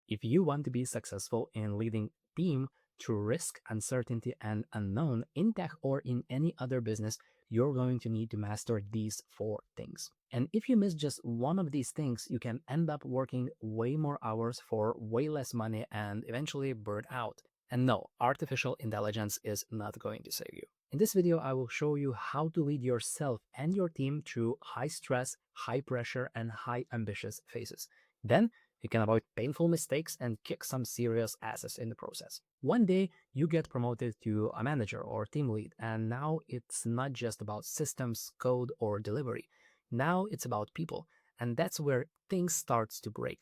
If you want to be successful in leading team through risk, uncertainty, and unknown in tech or in any other business, you're going to need to master these four things. And if you miss just one of these things, you can end up working way more hours for way less money and eventually burn out. And no, artificial intelligence is not going to save you. In this video, I will show you how to lead yourself and your team through high stress, high pressure, and high ambitious phases. Then you can avoid painful mistakes and kick some serious asses in the process. One day, you get promoted to a manager or team lead, and now it's not just about systems, code, or delivery. Now it's about people, and that's where things starts to break.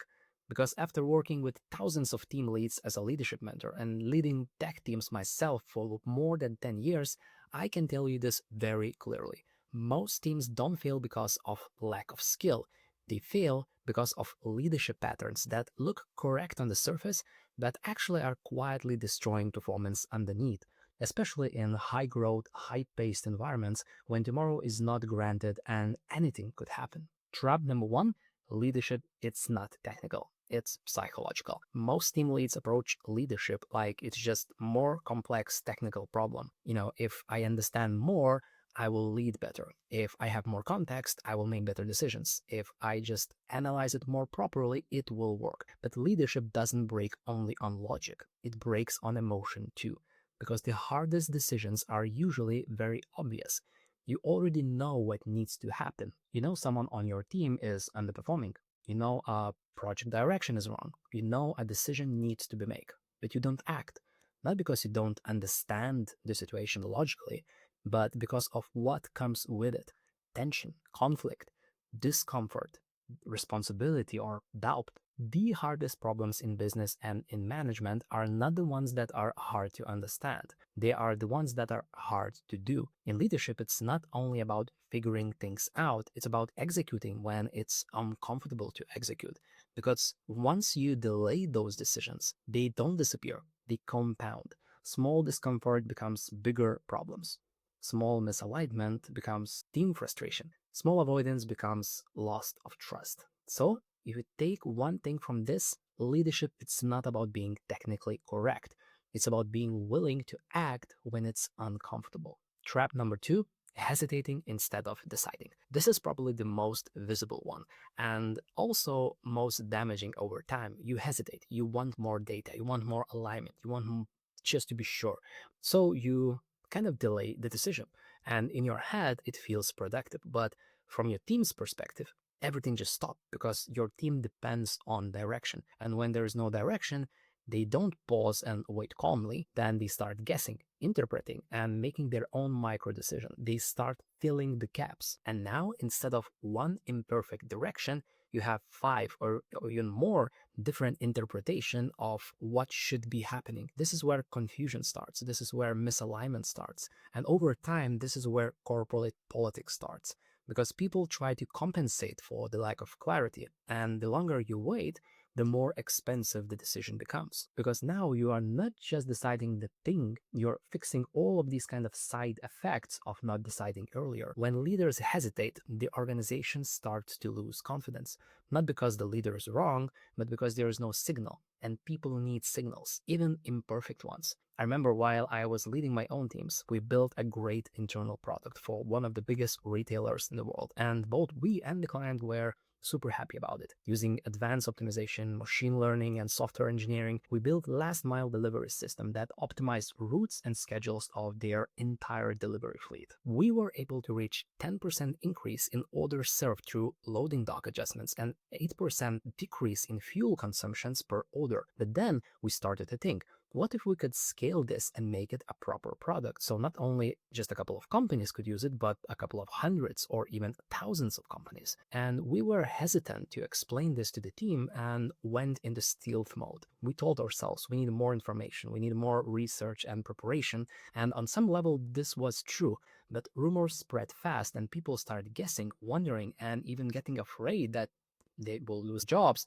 Because after working with thousands of team leads as a leadership mentor and leading tech teams myself for more than 10 years, I can tell you this very clearly. Most teams don't fail because of lack of skill. They fail because of leadership patterns that look correct on the surface, but actually are quietly destroying performance underneath, especially in high growth, high paced environments when tomorrow is not granted and anything could happen. Trap number one: leadership, it's not technical. It's psychological. Most team leads approach leadership like it's just more complex technical problem. If I understand more, I will lead better. If I have more context, I will make better decisions. If I just analyze it more properly, it will work. But leadership doesn't break only on logic. It breaks on emotion too. Because the hardest decisions are usually very obvious. You already know what needs to happen. You know someone on your team is underperforming. You know a project direction is wrong. You know a decision needs to be made, but you don't act. Not because you don't understand the situation logically, but because of what comes with it: tension, conflict, discomfort, responsibility, or doubt. The hardest problems in business and in management are not the ones that are hard to understand. They are the ones that are hard to do. In leadership, it's not only about figuring things out, it's about executing when it's uncomfortable to execute. Because once you delay those decisions, they don't disappear, they compound. Small discomfort becomes bigger problems. Small misalignment becomes team frustration. Small avoidance becomes loss of trust. So, if you take one thing from this, leadership, it's not about being technically correct. It's about being willing to act when it's uncomfortable. Trap number two: hesitating instead of deciding. This is probably the most visible one and also most damaging over time. You hesitate, you want more data, you want more alignment, you want just to be sure. So you kind of delay the decision. And in your head, it feels productive. But from your team's perspective, everything just stopped because your team depends on direction. And when there is no direction, they don't pause and wait calmly. Then they start guessing, interpreting, and making their own micro decision. They start filling the gaps. And now, instead of one imperfect direction, you have five or even more different interpretation of what should be happening. This is where confusion starts. This is where misalignment starts. And over time, this is where corporate politics starts. Because people try to compensate for the lack of clarity. And the longer you wait, the more expensive the decision becomes. Because now you are not just deciding the thing, you're fixing all of these kind of side effects of not deciding earlier. When leaders hesitate, the organization starts to lose confidence. Not because the leader is wrong, but because there is no signal. And people need signals, even imperfect ones. I remember while I was leading my own teams, we built a great internal product for one of the biggest retailers in the world. And both we and the client were super happy about it. Using advanced optimization, machine learning, and software engineering, we built last mile delivery system that optimized routes and schedules of their entire delivery fleet. We were able to reach 10% increase in orders served through loading dock adjustments and 8% decrease in fuel consumptions per order. But then we started to think, what if we could scale this and make it a proper product? So not only just a couple of companies could use it, but a couple of hundreds or even thousands of companies. And we were hesitant to explain this to the team and went into stealth mode. We told ourselves we need more information, we need more research and preparation. And on some level, this was true. But rumors spread fast and people started guessing, wondering, and even getting afraid that they will lose jobs.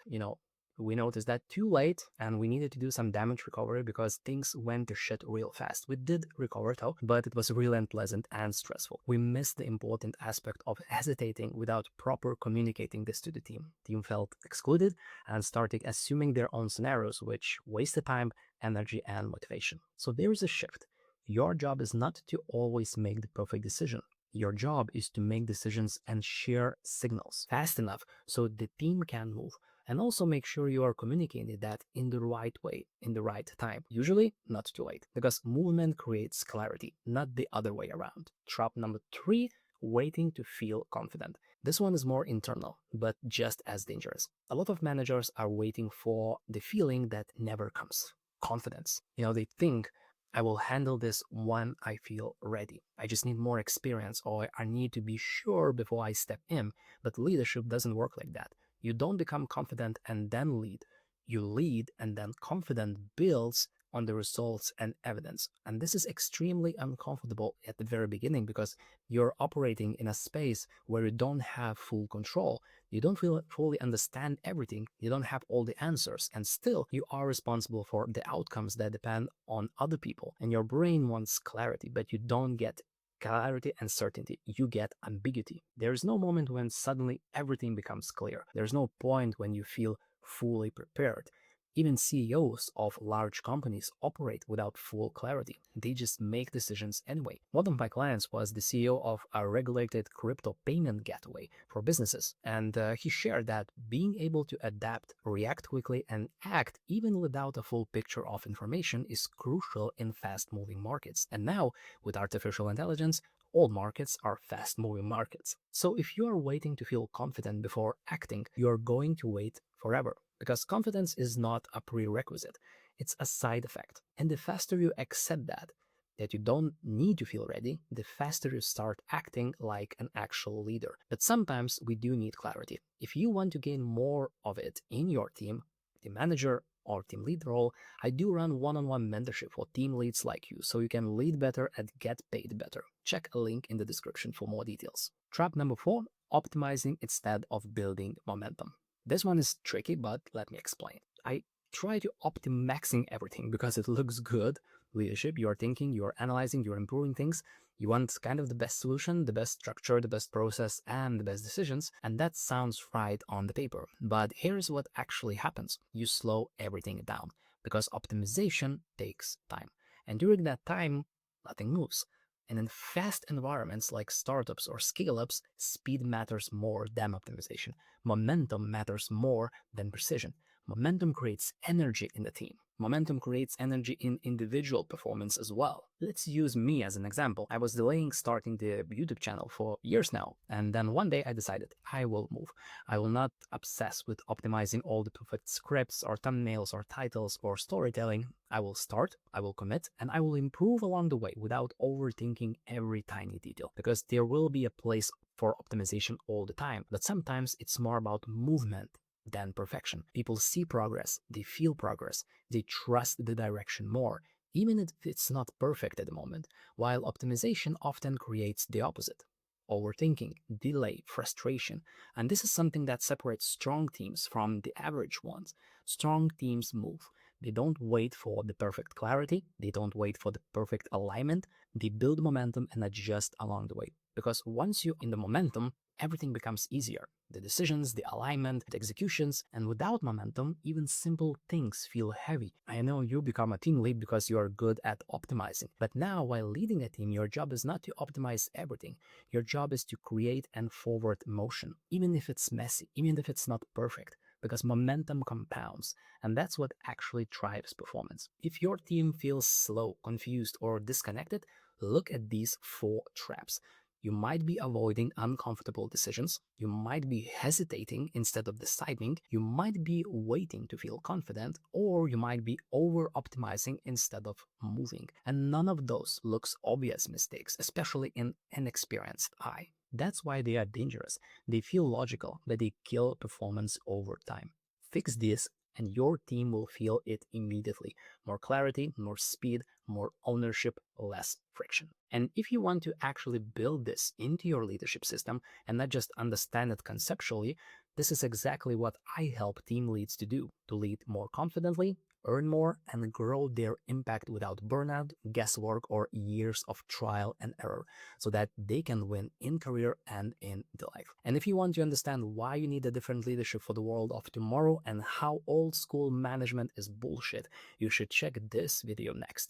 We noticed that too late and we needed to do some damage recovery because things went to shit real fast. We did recover though, but it was really unpleasant and stressful. We missed the important aspect of hesitating without proper communicating this to the team. Team felt excluded and started assuming their own scenarios, which wasted time, energy, and motivation. So there is a shift. Your job is not to always make the perfect decision. Your job is to make decisions and share signals fast enough so the team can move. And also make sure you are communicating that in the right way, in the right time. Usually, not too late, because movement creates clarity, not the other way around. Trap number 3, waiting to feel confident. This one is more internal, but just as dangerous. A lot of managers are waiting for the feeling that never comes. Confidence. They think, I will handle this when I feel ready. I just need more experience, or I need to be sure before I step in. But leadership doesn't work like that. You don't become confident and then lead. You lead and then confidence builds on the results and evidence. And this is extremely uncomfortable at the very beginning because you're operating in a space where you don't have full control. You don't fully understand everything. You don't have all the answers. And still, you are responsible for the outcomes that depend on other people. And your brain wants clarity, but you don't get clarity and certainty. You get ambiguity. There is no moment when suddenly everything becomes clear. There's no point when you feel fully prepared. Even CEOs of large companies operate without full clarity. They just make decisions anyway. One of my clients was the CEO of a regulated crypto payment gateway for businesses, and he shared that being able to adapt, react quickly, and act even without a full picture of information is crucial in fast-moving markets. And now, with artificial intelligence, all markets are fast-moving markets. So if you are waiting to feel confident before acting, you are going to wait forever. Because confidence is not a prerequisite, it's a side effect. And the faster you accept that you don't need to feel ready, the faster you start acting like an actual leader. But sometimes we do need clarity. If you want to gain more of it in your team, the manager or team lead role, I do run one-on-one mentorship for team leads like you so you can lead better and get paid better. Check a link in the description for more details. Trap number 4, optimizing instead of building momentum. This one is tricky, but let me explain. I try to optimize everything because it looks good. Leadership, you are thinking, you are analyzing, you're improving things. You want kind of the best solution, the best structure, the best process, and the best decisions. And that sounds right on the paper. But here's what actually happens. You slow everything down because optimization takes time. And during that time, nothing moves. And in fast environments like startups or scale-ups, speed matters more than optimization. Momentum matters more than precision. Momentum creates energy in the team. Momentum creates energy in individual performance as well. Let's use me as an example. I was delaying starting the YouTube channel for years now, and then one day I decided I will move. I will not obsess with optimizing all the perfect scripts or thumbnails or titles or storytelling. I will start, I will commit, and I will improve along the way without overthinking every tiny detail, because there will be a place for optimization all the time, but sometimes it's more about movement than perfection. People see progress, they feel progress, they trust the direction more, even if it's not perfect at the moment, while optimization often creates the opposite. Overthinking, delay, frustration. And this is something that separates strong teams from the average ones. Strong teams move. They don't wait for the perfect clarity, they don't wait for the perfect alignment, they build momentum and adjust along the way. Because once you're in the momentum, everything becomes easier. The decisions, the alignment, the executions, and without momentum, even simple things feel heavy. I know you become a team lead because you are good at optimizing, but now while leading a team, your job is not to optimize everything. Your job is to create and forward motion, even if it's messy, even if it's not perfect, because momentum compounds, and that's what actually drives performance. If your team feels slow, confused, or disconnected, look at these 4 traps. You might be avoiding uncomfortable decisions. You might be hesitating instead of deciding. You might be waiting to feel confident, or you might be over-optimizing instead of moving. And none of those looks obvious mistakes, especially in an experienced eye. That's why they are dangerous. They feel logical, but they kill performance over time. Fix this and your team will feel it immediately. More clarity, more speed, more ownership, less friction. And if you want to actually build this into your leadership system and not just understand it conceptually, This is exactly what I help team leads to do, to lead more confidently, earn more, and grow their impact without burnout, guesswork, or years of trial and error, so that they can win in career and in the life. And if you want to understand why you need a different leadership for the world of tomorrow and how old school management is bullshit, you should check this video next.